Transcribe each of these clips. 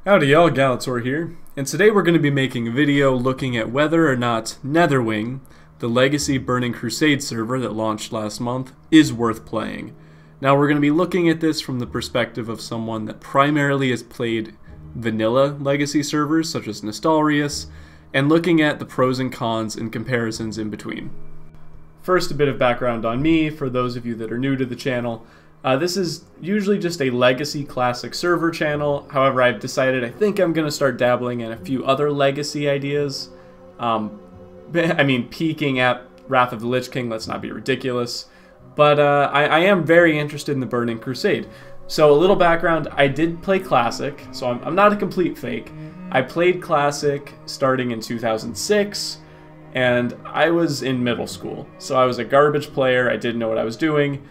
Howdy y'all, Galator here, and today we're going to be making a video looking at whether or not Netherwing, the legacy Burning Crusade server that launched last month, is worth playing. Now we're going to be looking at this from the perspective of someone that primarily has played vanilla legacy servers such as Nostalrius, and looking at the pros and cons and comparisons in between. First, a bit of background on me for those of you that are new to the channel. This is usually just a legacy classic server channel. However, I've decided I think I'm going to start dabbling in a few other legacy ideas. I mean, peaking at Wrath of the Lich King, let's not be ridiculous. But I am very interested in the Burning Crusade. So a little background, I did play Classic, so I'm not a complete fake. I played Classic starting in 2006, and I was in middle school. So I was a garbage player, I didn't know what I was doing.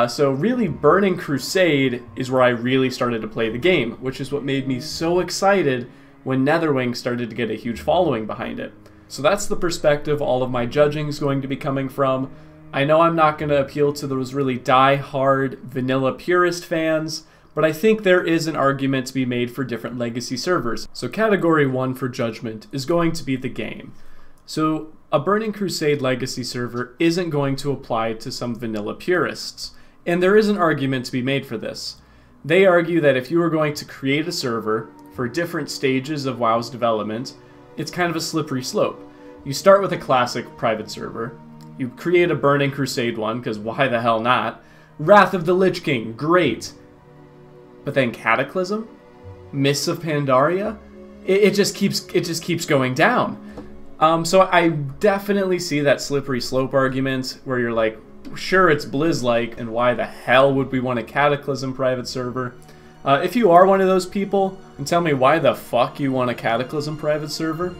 So really, Burning Crusade is where I really started to play the game, which is what made me so excited when Netherwing started to get a huge following behind it. So that's the perspective all of my judging is going to be coming from. I know I'm not going to appeal to those really die-hard vanilla purist fans, but I think there is an argument to be made for different legacy servers. So category 1 for judgment is going to be the game. So a Burning Crusade legacy server isn't going to apply to some vanilla purists, and there is an argument to be made for this. They argue that if you were going to create a server for different stages of WoW's development, it's kind of a slippery slope. You start with a classic private server, you create a Burning Crusade one, because why the hell not? Wrath of the Lich King, great. But then Cataclysm? Mists of Pandaria? It just keeps going down. So I definitely see that slippery slope argument where you're like, sure, it's Blizz-like, and why the hell would we want a Cataclysm private server? If you are one of those people, and tell me why the fuck you want a Cataclysm private server.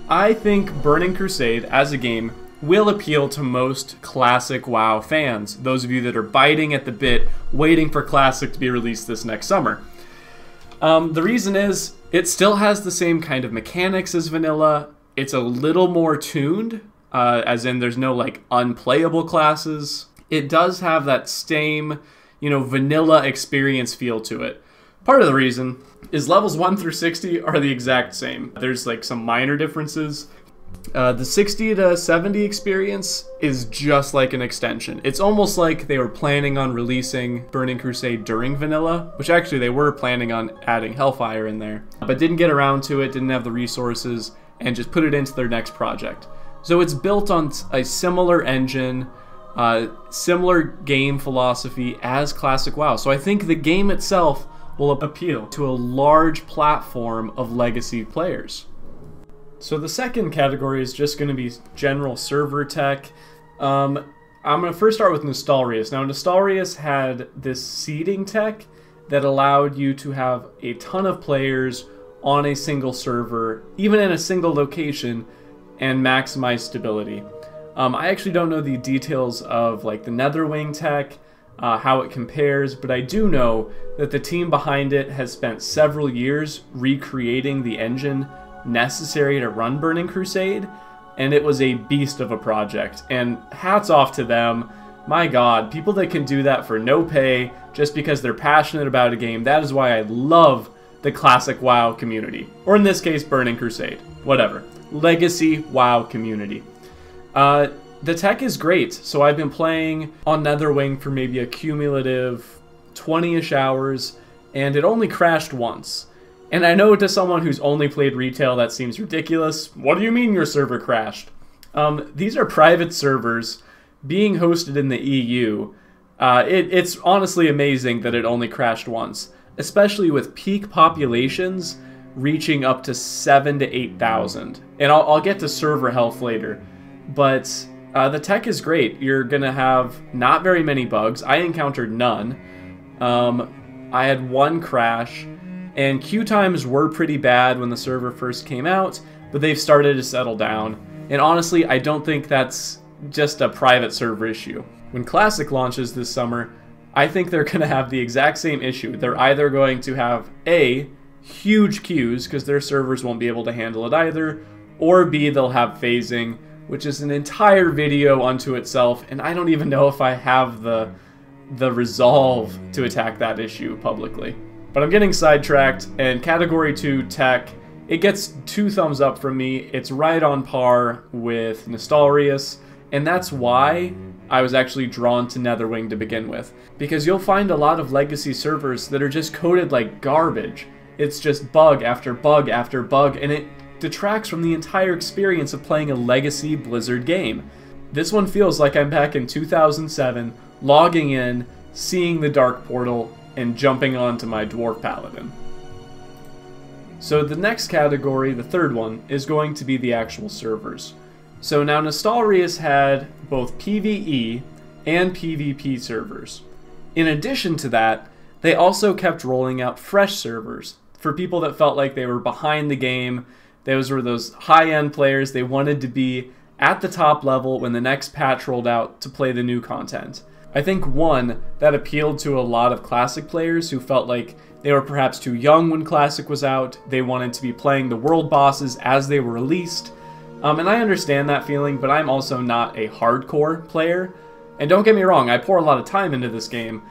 I think Burning Crusade, as a game, will appeal to most classic WoW fans, those of you that are biting at the bit, waiting for Classic to be released this next summer. The reason is, it still has the same kind of mechanics as vanilla. It's a little more tuned, as in there's no like unplayable classes. It does have that same, vanilla experience feel to it. Part of the reason is levels 1 through 60 are the exact same. There's like some minor differences. The 60 to 70 experience is just like an extension. It's almost like they were planning on releasing Burning Crusade during vanilla, which actually they were planning on adding Hellfire in there, but didn't get around to it, didn't have the resources, and just put it into their next project. So it's built on a similar engine, similar game philosophy as Classic WoW. So I think the game itself will appeal to a large platform of legacy players. So the second category is just going to be general server tech. I'm going to first start with Nostalrius. Now Nostalrius had this seeding tech that allowed you to have a ton of players on a single server, even in a single location, and maximize stability. I actually don't know the details of like the Netherwing tech, how it compares, but I do know that the team behind it has spent several years recreating the engine necessary to run Burning Crusade, and it was a beast of a project, and hats off to them. My god, people that can do that for no pay just because they're passionate about a game, that is why I love the classic WoW community, or in this case Burning Crusade, whatever, legacy WoW community. The tech is great, so I've been playing on Netherwing for maybe a cumulative 20-ish hours, and it only crashed once. And I know to someone who's only played retail that seems ridiculous. What do you mean your server crashed? These are private servers being hosted in the EU. It's honestly amazing that it only crashed once, especially with peak populations reaching up to 7,000 to 8,000. And I'll get to server health later. But the tech is great. You're going to have not very many bugs. I encountered none. I had one crash. And queue times were pretty bad when the server first came out, but they've started to settle down. And honestly, I don't think that's just a private server issue. When Classic launches this summer, I think they're going to have the exact same issue. They're either going to have A, huge queues, because their servers won't be able to handle it either, or B, they'll have phasing, which is an entire video unto itself, and I don't even know if I have the resolve to attack that issue publicly. But I'm getting sidetracked, and Category 2 Tech, it gets 2 thumbs up from me. It's right on par with Nostalrius, and that's why I was actually drawn to Netherwing to begin with. Because you'll find a lot of legacy servers that are just coded like garbage. It's just bug after bug after bug, and it detracts from the entire experience of playing a legacy Blizzard game. This one feels like I'm back in 2007, logging in, seeing the Dark Portal, and jumping onto my Dwarf Paladin. So the next category, the third one, is going to be the actual servers. So now Nostalrius had both PvE and PvP servers. In addition to that, they also kept rolling out fresh servers for people that felt like they were behind the game. Those were those high-end players. They wanted to be at the top level when the next patch rolled out to play the new content. I think one, that appealed to a lot of Classic players who felt like they were perhaps too young when Classic was out. They wanted to be playing the world bosses as they were released. And I understand that feeling, but I'm also not a hardcore player. And don't get me wrong, I pour a lot of time into this game,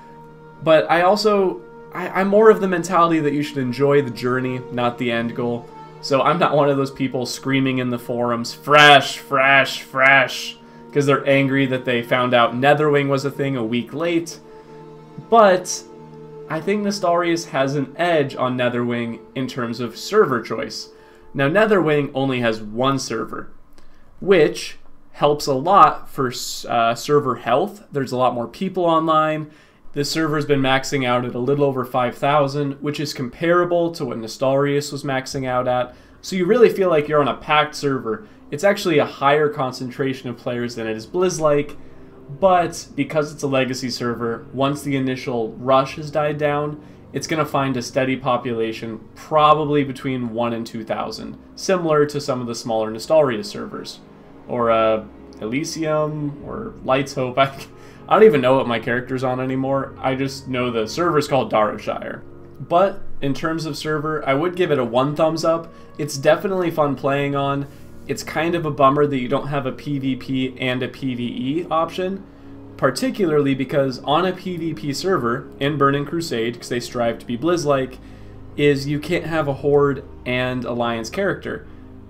but I'm more of the mentality that you should enjoy the journey, not the end goal. So I'm not one of those people screaming in the forums, fresh, fresh, fresh, because they're angry that they found out Netherwing was a thing a week late. But I think Nostalrius has an edge on Netherwing in terms of server choice. Now, Netherwing only has one server, which helps a lot for server health. There's a lot more people online. This server's been maxing out at a little over 5,000, which is comparable to what Nostalrius was maxing out at. So you really feel like you're on a packed server. It's actually a higher concentration of players than it is Blizz-like, but because it's a legacy server, once the initial rush has died down, it's going to find a steady population, probably between 1 and 2,000, similar to some of the smaller Nostalrius servers, or Elysium, or Light's Hope. I don't even know what my character's on anymore. I just know the server's called Darrowshire. But in terms of server, I would give it a 1 thumbs up. It's definitely fun playing on. It's kind of a bummer that you don't have a PvP and a PvE option, particularly because on a PvP server in Burning Crusade, because they strive to be Blizz-like, is you can't have a Horde and Alliance character.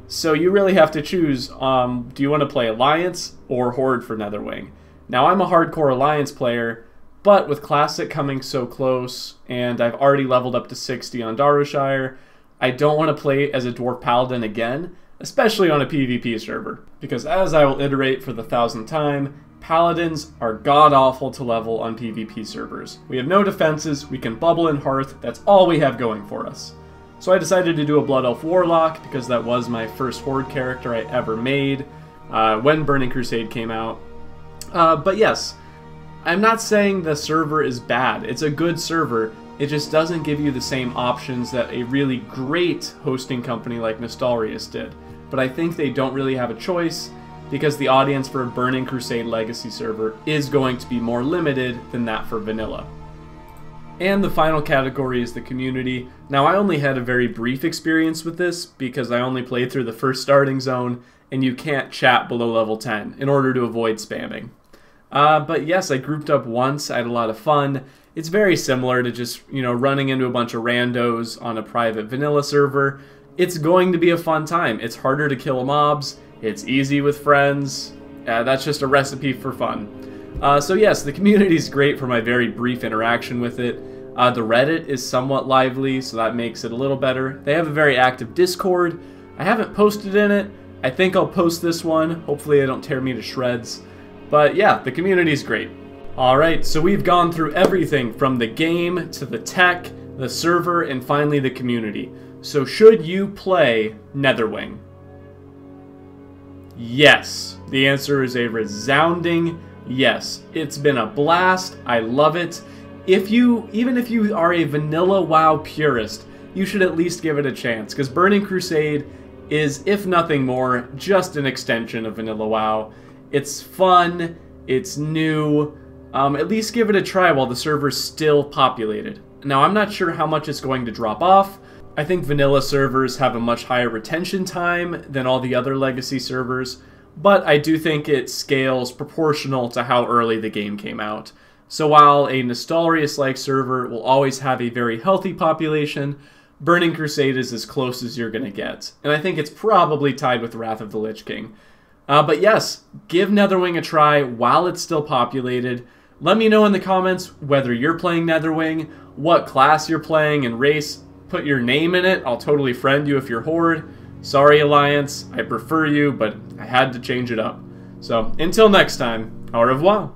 So you really have to choose, do you want to play Alliance or Horde for Netherwing? Now, I'm a hardcore Alliance player, but with Classic coming so close, and I've already leveled up to 60 on Darrowshire, I don't want to play as a Dwarf Paladin again, especially on a PvP server, because as I will iterate for the 1,000th time, Paladins are god-awful to level on PvP servers. We have no defenses, we can bubble in Hearth, that's all we have going for us. So I decided to do a Blood Elf Warlock, because that was my first Horde character I ever made when Burning Crusade came out. But yes, I'm not saying the server is bad. It's a good server. It just doesn't give you the same options that a really great hosting company like Nostalrius did. But I think they don't really have a choice, because the audience for a Burning Crusade Legacy server is going to be more limited than that for vanilla. And the final category is the community. Now, I only had a very brief experience with this, because I only played through the first starting zone, and you can't chat below level 10 in order to avoid spamming. But yes, I grouped up once, I had a lot of fun. It's very similar to just, running into a bunch of randos on a private vanilla server. It's going to be a fun time. It's harder to kill mobs, it's easy with friends, that's just a recipe for fun. So yes, the community is great for my very brief interaction with it. The Reddit is somewhat lively, so that makes it a little better. They have a very active Discord. I haven't posted in it. I think I'll post this one. Hopefully they don't tear me to shreds. But yeah, the community is great. Alright, so we've gone through everything from the game to the tech, the server, and finally the community. So should you play Netherwing? Yes. The answer is a resounding yes. It's been a blast. I love it. Even if you are a vanilla WoW purist, you should at least give it a chance, because Burning Crusade is, if nothing more, just an extension of vanilla WoW. It's fun, it's new, at least give it a try while the server's still populated. Now, I'm not sure how much it's going to drop off. I think vanilla servers have a much higher retention time than all the other legacy servers, but I do think it scales proportional to how early the game came out. So while a Nostalrius-like server will always have a very healthy population, Burning Crusade is as close as you're going to get. And I think it's probably tied with Wrath of the Lich King. But yes, give Netherwing a try while it's still populated. Let me know in the comments whether you're playing Netherwing, what class you're playing and race. Put your name in it. I'll totally friend you if you're Horde. Sorry, Alliance. I prefer you, but I had to change it up. So, until next time, au revoir.